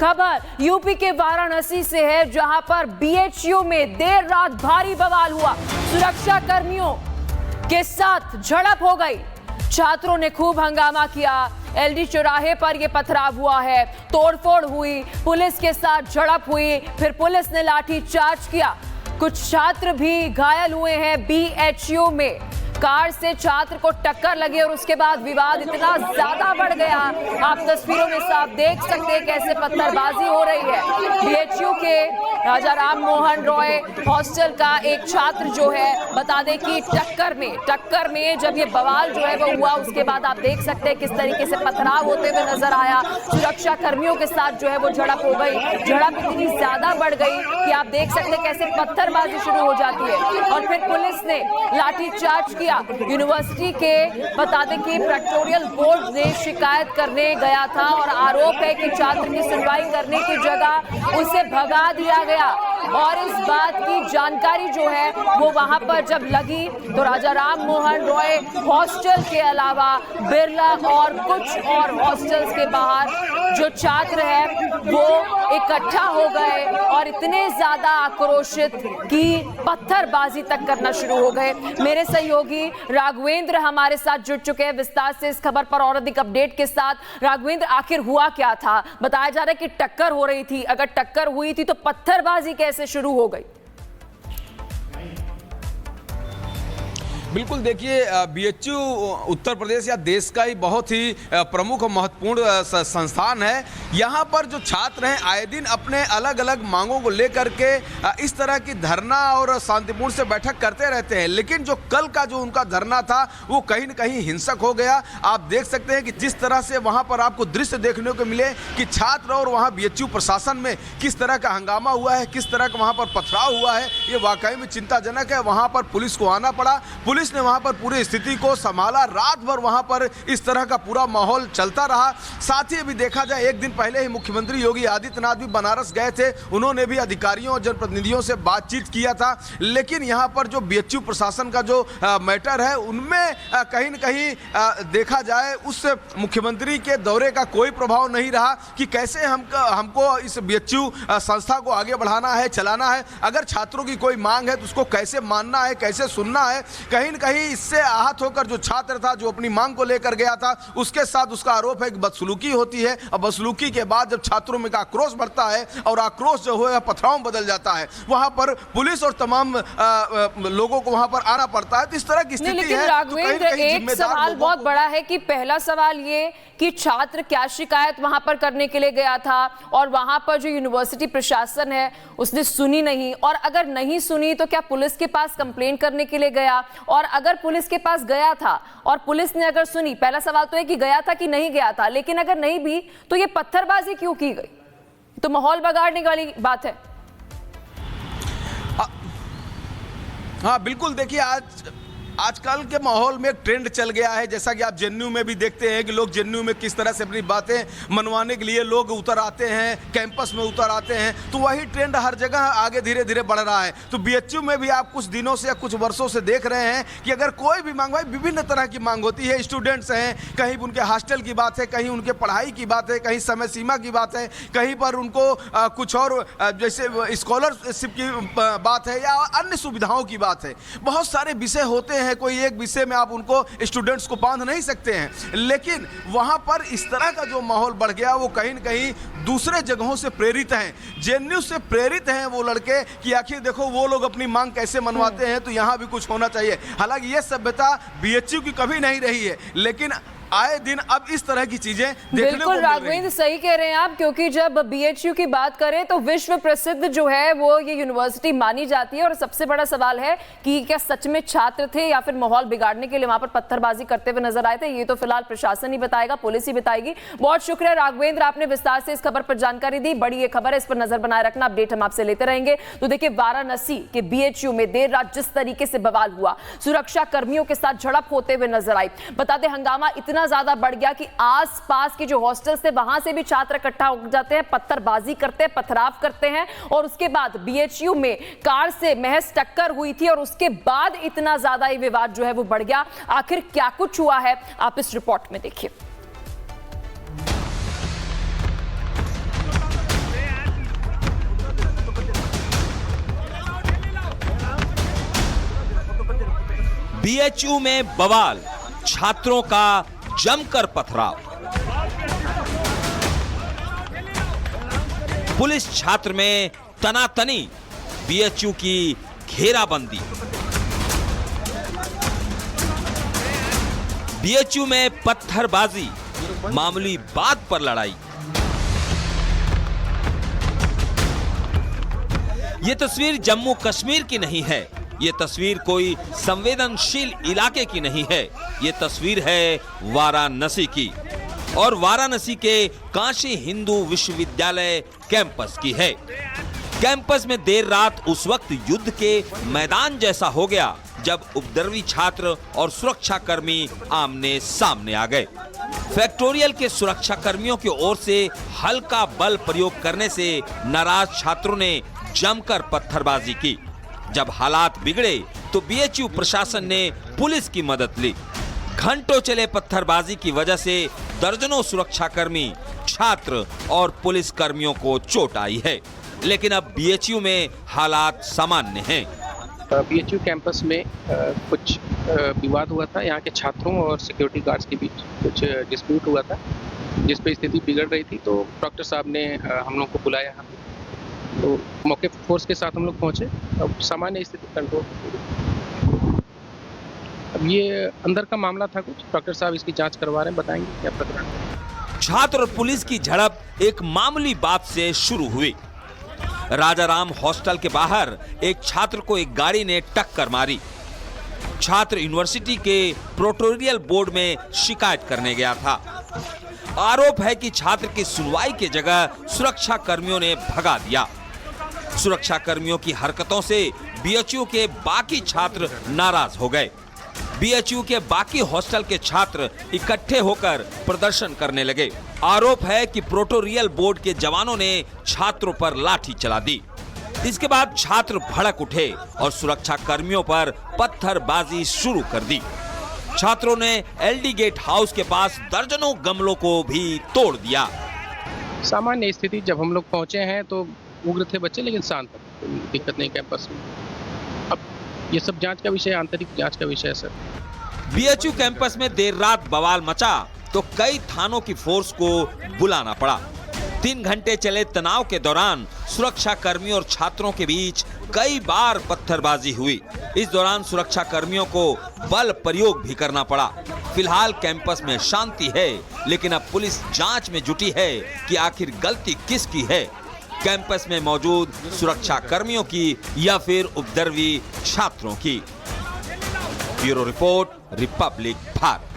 खबर यूपी के वाराणसी से है, जहां पर बीएचयू में देर रात भारी बवाल हुआ। सुरक्षा कर्मियों के साथ झड़प हो गई। छात्रों ने खूब हंगामा किया। एलडी चौराहे पर यह पथराव हुआ है, तोड़फोड़ हुई, पुलिस के साथ झड़प हुई, फिर पुलिस ने लाठी चार्ज किया। कुछ छात्र भी घायल हुए हैं। बीएचयू में कार से छात्र को टक्कर लगी और उसके बाद विवाद इतना ज्यादा बढ़ गया। आप तस्वीरों में साफ देख सकते हैं कैसे पत्थरबाजी हो रही है। बीएचयू के राजा राम मोहन रॉय हॉस्टल का एक छात्र जो है, बता दें कि टक्कर में जब ये बवाल जो है वो हुआ, उसके बाद आप देख सकते हैं किस तरीके से पथराव होते हुए नजर आया। सुरक्षा कर्मियों के साथ जो है वो झड़प हो गई। झड़प इतनी ज्यादा बढ़ गई कि आप देख सकते हैं कैसे पत्थरबाजी शुरू हो जाती है और फिर पुलिस ने लाठीचार्ज किया। यूनिवर्सिटी के बता दें कि प्रेक्टोरियल बोर्ड ने शिकायत करने गया था और आरोप है कि छात्र की सुनवाई करने की जगह उसे भगा दिया गया। और इस बात की जानकारी जो है वो वहां पर जब लगी तो राजा राम मोहन रॉय हॉस्टल के अलावा बिरला और कुछ और हॉस्टल्स के बाहर जो छात्र है वो इकट्ठा हो गए और इतने ज्यादा आक्रोशित कि पत्थरबाजी तक करना शुरू हो गए। मेरे सहयोगी राघवेंद्र हमारे साथ जुड़ चुके हैं विस्तार से इस खबर पर और अधिक अपडेट के साथ। राघवेंद्र, आखिर हुआ क्या था? बताया जा रहा है कि टक्कर हो रही थी। अगर टक्कर हुई थी तो पत्थरबाजी कैसे शुरू हो गई? बिल्कुल, देखिए बीएचयू उत्तर प्रदेश या देश का ही बहुत ही प्रमुख और महत्वपूर्ण संस्थान है। यहाँ पर जो छात्र हैं आए दिन अपने अलग अलग मांगों को लेकर के इस तरह की धरना और शांतिपूर्ण से बैठक करते रहते हैं, लेकिन जो कल का जो उनका धरना था वो कहीं न कहीं हिंसक हो गया। आप देख सकते हैं कि जिस तरह से वहाँ पर आपको दृश्य देखने को मिले कि छात्र और वहाँ बीएचयू प्रशासन में किस तरह का हंगामा हुआ है, किस तरह का वहाँ पर पथराव हुआ है, ये वाकई में चिंताजनक है। वहाँ पर पुलिस को आना पड़ा, पुलिस ने वहां पर पूरी स्थिति को संभाला। रात भर वहां पर इस तरह का पूरा माहौल चलता रहा। साथ ही अभी देखा जाए, एक दिन पहले ही मुख्यमंत्री योगी आदित्यनाथ भी बनारस गए थे। उन्होंने भी अधिकारियों और जनप्रतिनिधियों से बातचीत किया था, लेकिन यहां पर जो बीएचयू प्रशासन का जो मैटर है उनमें कहीं न कहीं देखा जाए उस मुख्यमंत्री के दौरे का कोई प्रभाव नहीं रहा कि कैसे हमको इस बीएचयू संस्था को आगे बढ़ाना है, चलाना है। अगर छात्रों की कोई मांग है तो उसको कैसे मानना है, कैसे सुनना है। कहीं न कहीं इससे आहत होकर जो छात्र था, जो अपनी मांग को लेकर गया था, उसके साथ उसका आरोप है कि बदसलूकी होती है और बदसलूकी के बाद जब छात्रों में का आक्रोश बढ़ता है और आक्रोश जो है पथराव में बदल जाता है, वहां पर पुलिस और तमाम लोगों को वहां पर आना पड़ता है। तो इस तरह की स्थिति है। लेकिन राघवेंद्र, एक सवाल बहुत बड़ा है कि पहला सवाल ये कि छात्र क्या शिकायत वहां पर करने के लिए गया था और वहां पर जो यूनिवर्सिटी प्रशासन है उसने सुनी नहीं, और अगर नहीं सुनी तो क्या पुलिस के पास कंप्लेंट करने के लिए गया? और अगर पुलिस के पास गया था और पुलिस ने अगर सुनी, पहला सवाल तो है कि गया था कि नहीं गया था, लेकिन अगर नहीं भी तो ये पत्थरबाजी क्यों की गई? तो माहौल बिगाड़ने वाली बात है। हाँ बिल्कुल, देखिए आजकल के माहौल में एक ट्रेंड चल गया है, जैसा कि आप जेएनयू में भी देखते हैं कि लोग जेएनयू में किस तरह से अपनी बातें मनवाने के लिए लोग उतर आते हैं, कैंपस में उतर आते हैं। तो वही ट्रेंड हर जगह आगे धीरे धीरे बढ़ रहा है। तो बीएचयू में भी आप कुछ दिनों से या कुछ वर्षों से देख रहे हैं कि अगर कोई भी मांग, भाई विभिन्न तरह की मांग होती है। स्टूडेंट्स हैं, कहीं उनके हॉस्टल की बात है, कहीं उनके पढ़ाई की बात है, कहीं समय सीमा की बात है, कहीं पर उनको कुछ और जैसे स्कॉलरशिप की बात है या अन्य सुविधाओं की बात है। बहुत सारे विषय होते हैं, कोई एक विषय में आप उनको स्टूडेंट्स को बांध नहीं सकते हैं। लेकिन वहां पर इस तरह का जो माहौल बढ़ गया वो कहीं न कहीं दूसरे जगहों से प्रेरित हैं, जेएनयू से प्रेरित हैं वो लड़के कि आखिर देखो वो लोग अपनी मांग कैसे मनवाते हैं, तो यहां भी कुछ होना चाहिए। हालांकि ये सभ्यता बीएचयू की कभी नहीं रही है, लेकिन आए दिन अब इस तरह की चीजें देखने को मिल रही हैं। बिल्कुल राघवेंद्र, सही कह रहे हैं आप, क्योंकि जब बीएचयू की बात करें तो विश्व प्रसिद्ध जो है वो ये यूनिवर्सिटी मानी जाती है। और सबसे बड़ा सवाल है कि क्या सच में छात्र थे या फिर माहौल बिगाड़ने के लिए वहां पर पत्थरबाजी करते हुए नजर आए थे? ये तो फिलहाल प्रशासन ही बताएगा, पुलिस ही बताएगी। बहुत शुक्रिया राघवेंद्र, आपने विस्तार से इस खबर पर जानकारी दी। बड़ी ये खबर है, इस पर नजर बनाए रखना, अपडेट हम आपसे लेते रहेंगे। तो देखिए, वाराणसी के बीएचयू में देर रात जिस तरीके से बवाल हुआ, सुरक्षा कर्मियों के साथ झड़प होते हुए नजर आई। बता दें, हंगामा इतना ज्यादा बढ़ गया कि आसपास के जो हॉस्टल्स थे वहां से भी छात्र इकट्ठा हो जाते हैं, पत्थरबाजी करते हैं, पथराव करते हैं। और उसके बाद बीएचयू में कार से महज टक्कर हुई थी और उसके बाद इतना ज्यादा ये विवाद जो है वो बढ़ गया। आखिर क्या कुछ हुआ है, आप इस रिपोर्ट में देखिए। बीएचयू में बवाल, छात्रों का जमकर पथराव। पुलिस छात्र में तनातनी, बीएचयू की घेराबंदी। बीएचयू में पत्थरबाजी, मामूली बात पर लड़ाई। ये तस्वीर जम्मू कश्मीर की नहीं है, ये तस्वीर कोई संवेदनशील इलाके की नहीं है, ये तस्वीर है वाराणसी की, और वाराणसी के काशी हिंदू विश्वविद्यालय कैंपस की है। कैंपस में देर रात उस वक्त युद्ध के मैदान जैसा हो गया जब उपद्रवी छात्र और सुरक्षा कर्मी आमने सामने आ गए। फैक्टोरियल के सुरक्षा कर्मियों की ओर से हल्का बल प्रयोग करने से नाराज छात्रों ने जमकर पत्थरबाजी की। जब हालात बिगड़े तो बीएचयू प्रशासन ने पुलिस की मदद ली। घंटों चले पत्थरबाजी की वजह से दर्जनों सुरक्षाकर्मी, छात्र और पुलिस कर्मियों को चोट आई है, लेकिन अब बीएचयू में हालात सामान्य हैं। बीएचयू कैंपस में कुछ विवाद हुआ था। यहाँ के छात्रों और सिक्योरिटी गार्ड्स के बीच कुछ डिस्प्यूट हुआ था, जिस पे स्थिति बिगड़ रही थी। तो डॉक्टर साहब ने हम लोग को बुलाया यहाँ पे, तो मौके फोर्स के साथ हम लोग पहुँचे। अब सामान्य स्थिति कंट्रोल। अब ये अंदर का मामला था कुछ, डॉक्टर साहब इसकी जांच करवा रहे हैं, बताएंगे क्या प्रकरण। छात्र और पुलिस की झड़प एक मामूली बात से शुरू हुई। राजाराम हॉस्टल के बाहर एक छात्र को एक गाड़ी ने टक्कर मारी। छात्र यूनिवर्सिटी के प्रोटोरियल बोर्ड में शिकायत करने गया था। आरोप है कि छात्र की सुनवाई की जगह सुरक्षा कर्मियों ने भगा दिया। सुरक्षा कर्मियों की हरकतों से बीएचयू के बाकी छात्र नाराज हो गए। बीएचयू के बाकी हॉस्टल के छात्र इकट्ठे होकर प्रदर्शन करने लगे। आरोप है कि प्रोटोरियल बोर्ड के जवानों ने छात्रों पर लाठी चला दी। इसके बाद छात्र भड़क उठे और सुरक्षा कर्मियों पर पत्थरबाजी शुरू कर दी। छात्रों ने एलडी गेट हाउस के पास दर्जनों गमलों को भी तोड़ दिया। सामान्य स्थिति, जब हम लोग पहुँचे हैं तो उग्र थे बच्चे, लेकिन शांत थे, कोई दिक्कत नहीं कैंपस में। अब ये सब जांच का विषय, आंतरिक जांच का विषय है सर। बीएचयू कैंपस में देर रात बवाल मचा तो कई थानों की फोर्स को बुलाना पड़ा। 3 घंटे चले तनाव के दौरान सुरक्षा कर्मियों और छात्रों के बीच कई बार पत्थरबाजी हुई। इस दौरान सुरक्षा कर्मियों को बल प्रयोग भी करना पड़ा। फिलहाल कैंपस में शांति है, लेकिन अब पुलिस जांच में जुटी है कि आखिर गलती किसकी है, कैंपस में मौजूद सुरक्षा कर्मियों की या फिर उपद्रवी छात्रों की। Bureau report, Republic Bharat.